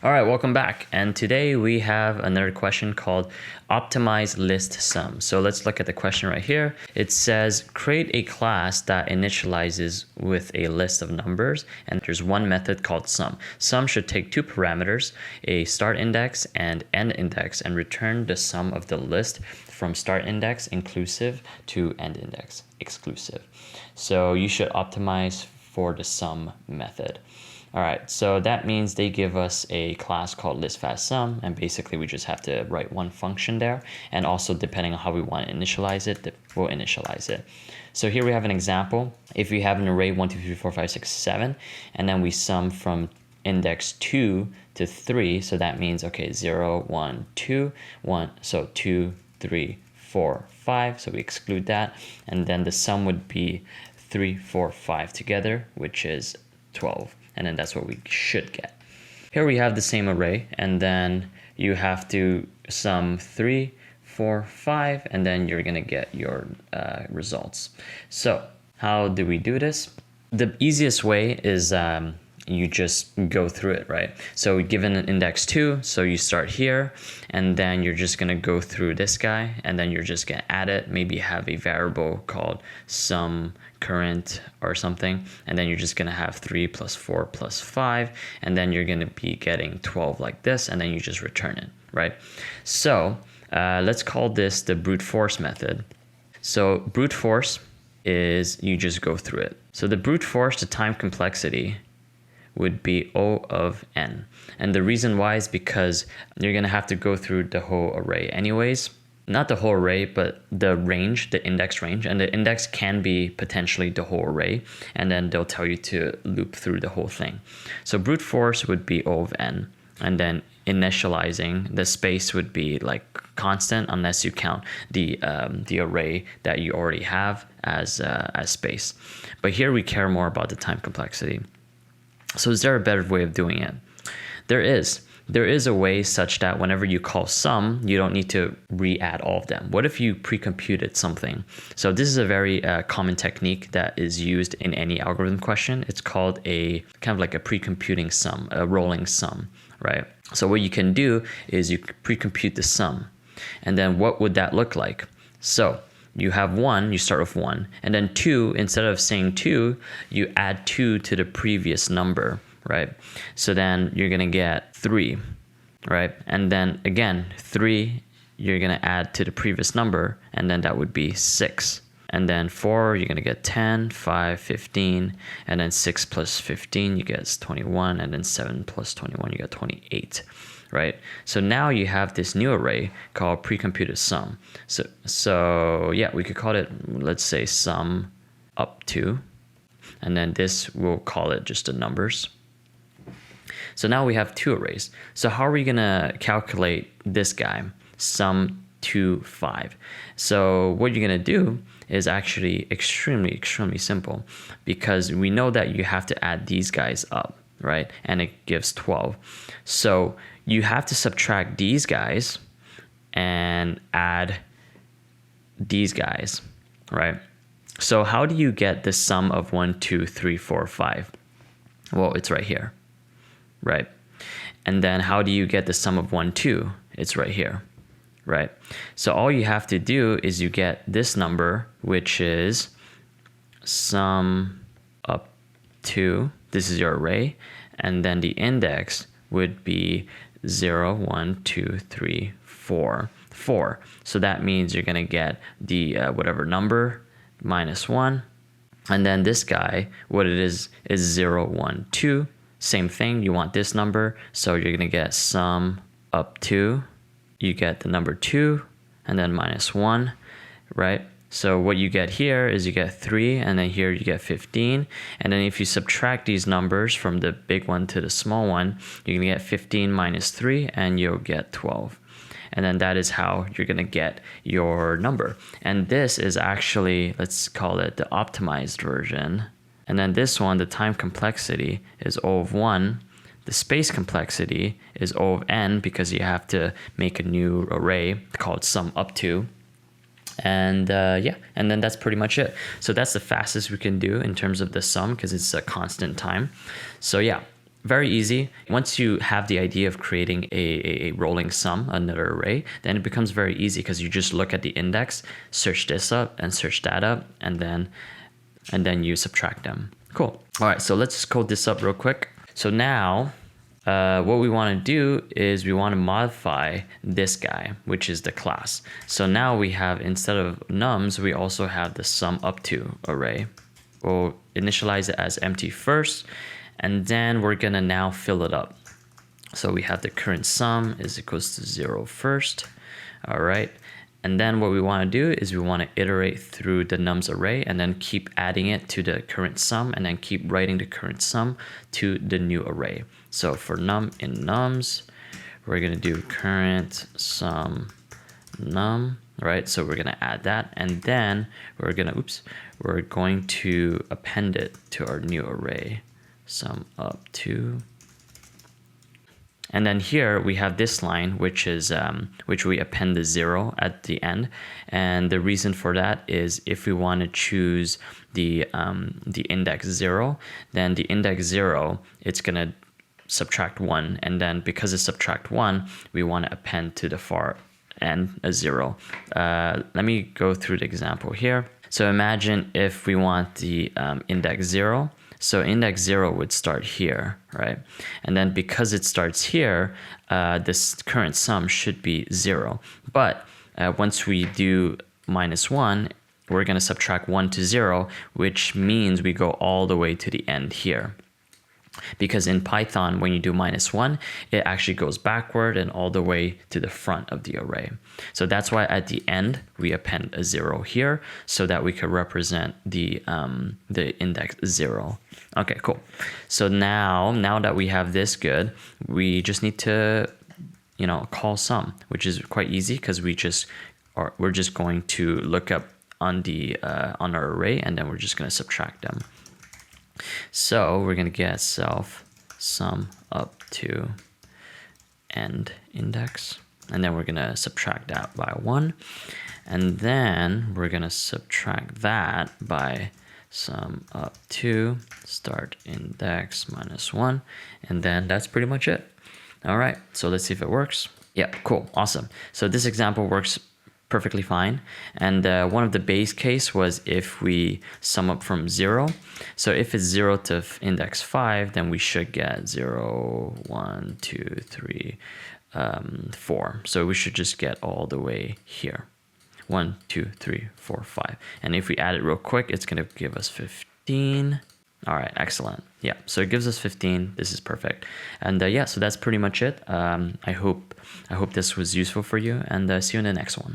All right, welcome back. And today we have another question called optimize list sum. So let's look at the question right here. It says create a class that initializes with a list of numbers, and there's one method called sum. Sum should take two parameters, a start index and end index, and return the sum of the list from start index inclusive to end index exclusive. So you should optimize for the sum method. All right, so that means they give us a class called listFastSum, and basically we just have to write one function there, and also depending on how we want to initialize it, we'll initialize it. So here we have an example. If we have an array 1, 2, 3, 4, 5, 6, 7, and then we sum from index 2 to 3, so that means, okay, 0, 1, 2, 1, so 2, 3, 4, 5, so we exclude that, and then the sum would be 3, 4, 5 together, which is 12. And then that's what we should get. Here we have the same array, and then you have to sum 3, 4, 5, and then you're gonna get your results. So how do we do this? The easiest way is you just go through it, right? So given an index 2, so you start here, and then you're just gonna go through this guy, and then you're just gonna add it, maybe have a variable called sum current or something, and then you're just gonna have 3 plus 4 plus 5, and then you're gonna be getting 12 like this, and then you just return it, right? So let's call this the brute force method. So brute force is you just go through it. So the brute force, the time complexity, would be O of n. And the reason why is because you're gonna have to go through the whole array anyways. Not the whole array, but the range, the index range. And the index can be potentially the whole array. And then they'll tell you to loop through the whole thing. So brute force would be O of n. And then initializing, the space would be like constant unless you count the array that you already have as space. But here we care more about the time complexity. So is there a better way of doing it? There is. There is a way such that whenever you call sum, you don't need to re-add all of them. What if you pre-computed something? So this is a very common technique that is used in any algorithm question. It's called a kind of like a pre-computing sum, a rolling sum, right? So what you can do is you pre-compute the sum. And then what would that look like? So you have 1, you start with 1, and then 2, instead of saying 2, you add 2 to the previous number, right? So then you're gonna get 3, right? And then again, 3, you're gonna add to the previous number, and then that would be 6. And then 4, you're gonna get 10, 5, 15, and then 6 plus 15, you get 21, and then 7 plus 21, you get 28. Right? So now you have this new array called pre-computed sum. So yeah, we could call it, let's say sum up to, and then this, we'll call it just the numbers. So now we have two arrays. So how are we gonna calculate this guy, sum to 5? So what you're gonna do is actually extremely simple, because we know that you have to add these guys up, right? And it gives 12. So you have to subtract these guys and add these guys, right? So how do you get the sum of 1, 2, 3, 4, 5? Well, it's right here, right? And then how do you get the sum of 1, 2? It's right here, right? So all you have to do is you get this number, which is sum up to, this is your array, and then the index would be 0, 1, 2, 3, 4, 4. So that means you're gonna get the whatever number minus 1, and then this guy, what it is 0, 1, 2. Same thing, you want this number, so you're gonna get sum up to, you get the number 2, and then minus 1, right? So what you get here is you get 3, and then here you get 15. And then if you subtract these numbers from the big one to the small one, you're gonna get 15 minus 3, and you'll get 12. And then that is how you're gonna get your number. And this is actually, let's call it the optimized version. And then this one, the time complexity is O of 1. The space complexity is O of n, because you have to make a new array called sum up to. And yeah, and then that's pretty much it. So that's the fastest we can do in terms of the sum, because it's a constant time. So yeah, very easy. Once you have the idea of creating a rolling sum, another array, then it becomes very easy because you just look at the index, search this up and search that up, and then you subtract them. Cool. All right, so let's code this up real quick. So now what we want to do is we want to modify this guy, which is the class. So now we have, instead of nums, we also have the sum up to array. We'll initialize it as empty first, and then we're gonna now fill it up. So we have the current sum is equals to 0 first. All right. And then what we want to do is we want to iterate through the nums array and then keep adding it to the current sum, and then keep writing the current sum to the new array. So for num in nums, we're going to do current sum num, right? So we're going to add that, and then we're going to append it to our new array, sum up to. And then here we have this line, which is which we append the 0 at the end. And the reason for that is if we want to choose the index 0, then the index 0, it's gonna subtract 1, and then because it's subtract 1, we want to append to the far end a 0. Let me go through the example here. So imagine if we want the index 0. So index 0 would start here, right? And then because it starts here, this current sum should be 0. But once we do -1, we're going to subtract 1 to 0, which means we go all the way to the end here. Because in Python, when you do -1, it actually goes backward and all the way to the front of the array. So that's why at the end, we append a 0 here so that we could represent the index 0. Okay, cool. So now that we have this good, we just need to, call sum, which is quite easy because we're just going to look up on on our array, and then we're just going to subtract them. So we're going to get self sum up to end index, and then we're going to subtract that by 1, and then we're going to subtract that by sum up to start index -1, and then that's pretty much it. All right, so let's see if it works. Yeah, cool, awesome. So this example works perfectly fine. And one of the base case was if we sum up from 0. So if it's 0 to index 5, then we should get 0, 1, 2, 3, 4. So we should just get all the way here. 1, 2, 3, 4, 5. And if we add it real quick, it's going to give us 15. All right, excellent. Yeah, so it gives us 15. This is perfect. And yeah, so that's pretty much it. I hope this was useful for you, and see you in the next one.